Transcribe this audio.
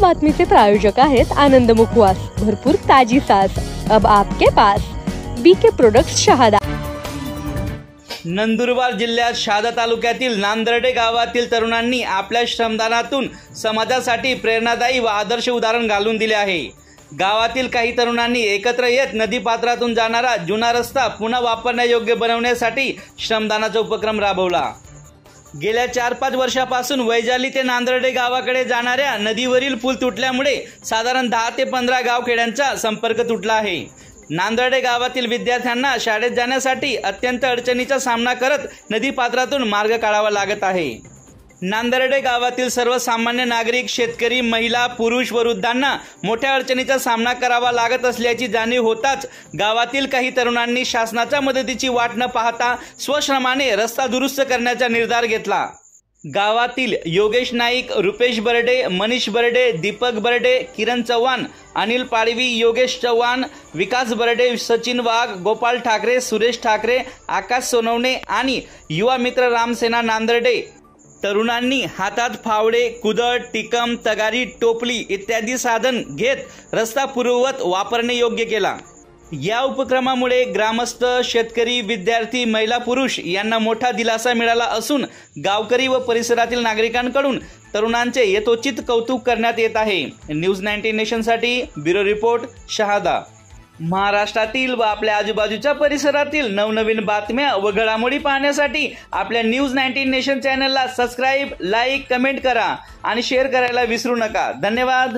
बातमीचे प्रायोजक आहेत आनंद मुखवास, भरपूर ताजी सास अब आपके पास। BK products Shahada. नंदुरबार जिल्ह्यात शहादा तालुक्यातील नांदर्डे गावातील तरुणांनी आपल्या श्रमदानातून समाजासाठी प्रेरणादायी व आदर्श उदाहरण घालून दिले आहे। गावातील काही तरुणांनी एकत्र येत नदीपात्रातून जाणारा जुना रस्ता पुन्हा वापरण्यायोग्य बनवण्यासाठी श्रमदानाचा उपक्रम राबवला। गेल्या 4-5 वर्षापासून वैजाली ते नांदर्डे गावाकडे जाणाऱ्या नदीवरील पूल तुटल्यामुळे साधारण 10 ते 15 गावखेड्यांचा संपर्क तुटला आहे। नांदर्डे गावातील विद्यार्थ्यांना शाळेत जाण्यासाठी अत्यंत अडचणीचा सामना करत नदीपात्रातून मार्ग काढावा लागत आहे। नांदर्डे गावातील सर्वसामान्य नागरिक, शेतकरी, महिला, पुरुष व वृद्धांना मोठ्या अडचणीचा सामना करावा लागत असल्याची जाणीव होताच गावातील काही तरुणांनी शासनाच्या मदतीची वाट न पाहता स्वश्रमाने रस्ता दुरुस्त करण्याचा निर्धार घेतला। गावातील योगेश नाईक, रुपेश बर्डे, मनीष बर्डे, दीपक बर्डे, किरण चव्हाण, अनिल पाडवी, योगेश चव्हाण, विकास बर्डे, सचिन वाघ, गोपाल ठाकरे, सुरेश ठाकरे, आकाश सोनवणे आणि युवा मित्र रामसेना नांदर्डे तरुणांनी हातात फावडे, कुदळ, टिकम, तगारी, टोपली इत्यादी साधन घेत रस्ता पूर्ववत वापरणे योग्य केला। या उपक्रमामुळे ग्रामस्थ, शेतकरी, विद्यार्थी, महिला, पुरुष यांना मोठा दिलासा मिळाला असून गावकरी व परिसरातील नागरिकांकडून तरुणांचे यथोचित कौतुक करण्यात येत आहे। न्यूज 19 नेशनसाठी ब्युरो रिपोर्ट, शहादा। महाराष्ट्रातील व आपल्या आजूबाजूच्या परिसरातील नवनवीन बातम्या व घडामोडी पाहण्यासाठी आपल्या न्यूज 19 नेशन चॅनलला सबस्क्राइब, लाईक, कमेंट करा आणि शेअर करायला विसरू नका। धन्यवाद।